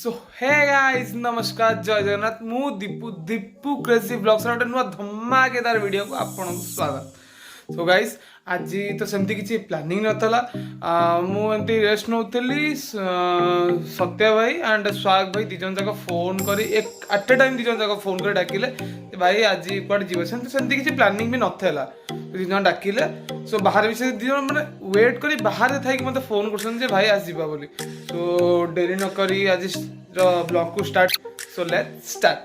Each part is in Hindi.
सो हे गाइस नमस्कार जय जगन्नाथ मु दीपू दीपू क्रेजी ब्लॉग्स रे नुआ धमाकेदार वीडियो को आपन स्वागत। सो गाइस आज तो सेमती किसी प्लानिंग नथला मु एमती रेस्ट नौली सत्या भाई एंड स्वाग भाई दिजन जाक फोन करी एक एट ए टाइम दिजन जाक फोन कर डाकिले भाई आज कुआडे जीव सेमती किसी प्लानिंग भी नथला दिजन डाकिले। सो बाहर भी से दिजन माने वेट करी बाहर थाई मते फोन करसन जे भाई आज जीवा बोली। सो डेरी न करी आज ब्लॉग को start. So let's start.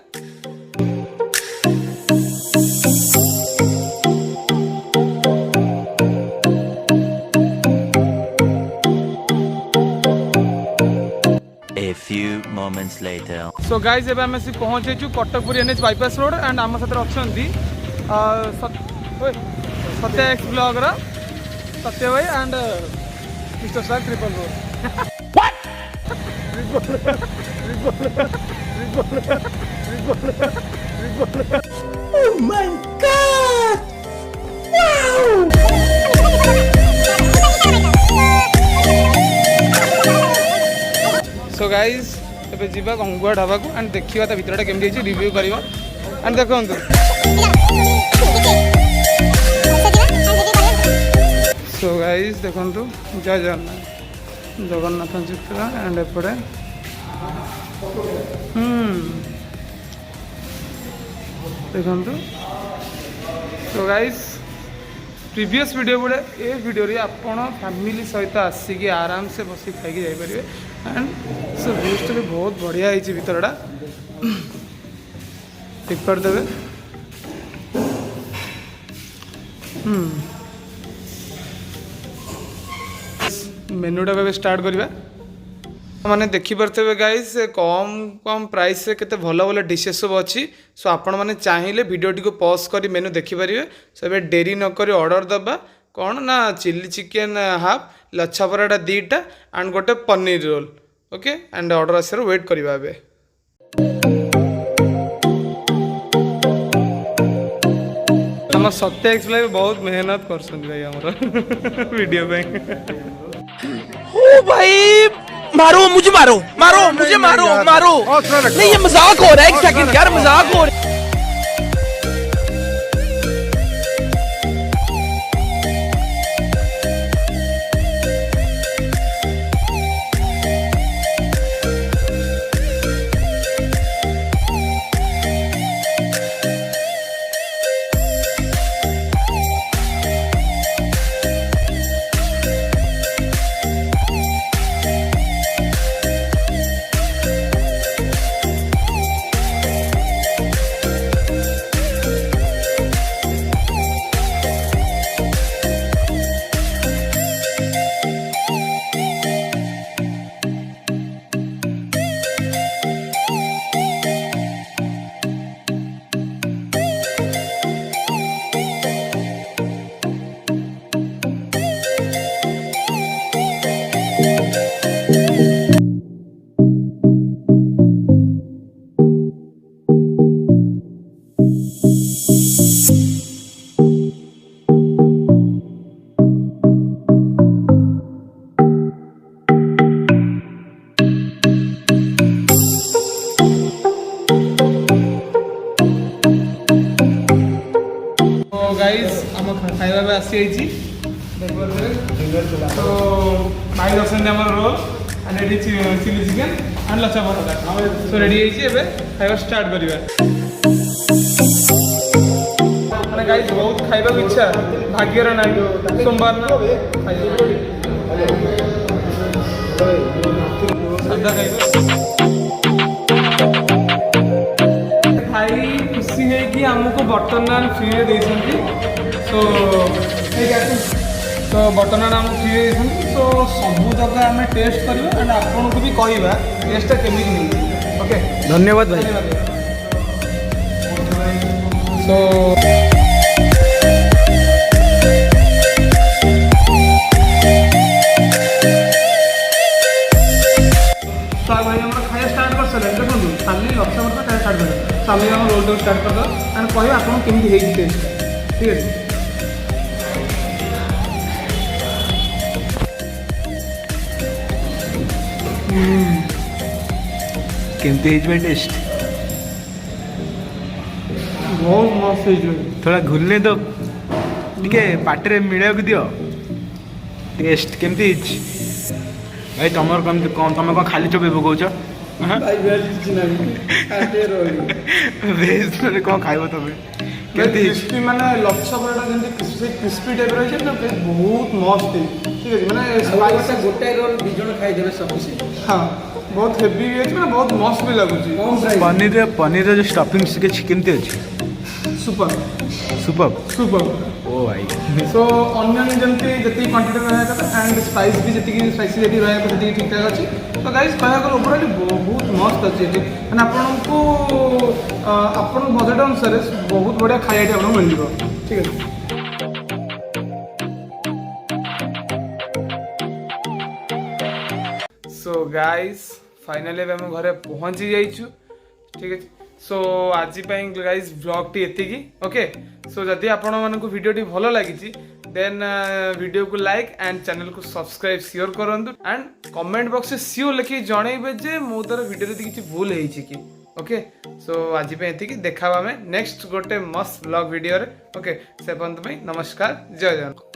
A few moments later. So guys एबे हम से पहुंचे छु Katakpur NH bypass road and आम साथ अछंती सत्या एक्स ब्लॉग रा सत्य भाई एंड मिस्टर साग triple road. Oh my god! Wow! So guys एबे जीवा गंगुआ ढाबा को एंड देखिबा ता भितरटा केमि दैछि रिव्यू करबा एंड देखंतु। सो गाइज देखंतु जय जगन्नाथ जगन्नाथ चित्र एंड एपड़े देखंतु। सो गाइज प्रीवियस वीडियो गुड़े ए वीडियो रे आपण फैमिली सहित आसिक आराम से बसी खाई जापर एंड सो व्यूज भी बहुत बढ़िया है भितरटा टिक करदे। मेनूटा के स्टार्ट करवा मैंने देखिपे गाइस कम कम प्राइस से केते भल भल डिशेस सब अच्छी। सो आपण मैंने चाहिए वीडियो टी पॉज कर मेनू देखिपारे। सो ए डेरी नक ऑर्डर दबा कौन ना chilli chicken half lachha paratha दीटा एंड गोटे paneer roll okay and order आसार वेट करवा। हम सत्य एक्चुअली बहुत मेहनत कर भाई हमारा वीडियो पे। ओ भाई मारो मुझे मारो मारो मुझे मारो मारो नहीं ये मजाक हो रहा है। एक सेकंड यार मजाक हो रहा है। गाइस आम खाଇବା आसी तो भाई रखते roll and ready chilli chicken and lachha paratha so ready है खाଇବା स्टार्ट करवा। मैंने गाइस बहुत खाଇବା इच्छा भाग्यर ना सोमवार ना सादा खाई खुशी है कि आमको बटर नान फ्री देती। तो बटर नान आमको फ्री देती। तो सब जगह आम टेस्ट करवा एंड आपन को भी कहवा टेस्ट केमी मिली। ओके धन्यवाद भाई। सो भाई हम खाया स्टार्ट कर सारे देखो खाली लच्छा पराठा खाया स्टार्ट कर सामने हम रोल स्टार्ट कर एंड कह आपको केमती है टेस्ट ठीक है। केमती है टेस्ट बहुत मस्त है थोड़ा घुलने दो टिके पाटे मिले दियो टेस्ट केमती भाई तुम तुम कौन खाली चोबे पकाउछ वेज माने कौन खाइबो तबे क्रिस्पी माने लच्छा पराठा जेमती क्रिस्पी टाइप रही है ना बहुत मस्त है ठीक है माने स्पाइसी गोटे रोल दी जण खाई देबे सब से हाँ बहुत हेवी भी है माने बहुत मस्त भी लगुची पनीर जो स्टफिंग के चिकन ते अछि सुपर सुपर सुपर ओ भाई सो ऑनियन जमती जति क्वांटिटी रहा था एंड स्पाइस भी जति स्पाइसी जति रहा है जति ठीक ठाक अच्छी तो गाइस कहया गले ओवरऑल बहुत मस्त अच्छी माने आपनको आपन बजट अनुसार बहुत बढ़िया खाइयाटी आपन मिल जिवो ठीक है सो गाइस फाइनली हम घरे पहुंची जाइछु ठीक है सो आज गाइज ब्लॉग टी एतिकी ओके सो जदि आपण मानक वीडियो टी भलो लागिची देन वीडियो को लाइक एंड चैनल को सब्सक्राइब श्योर करंतु एंड कमेंट बॉक्स से श्योर लिखि जणैबे जे मो दर वीडियो रे किछि भूल हेछि कि ओके सो आज एतिकी देखाबा में नेक्स्ट गोटे मस्त ब्लॉग वीडियो रे ओके से पंत में नमस्कार जय जगन्नाथ।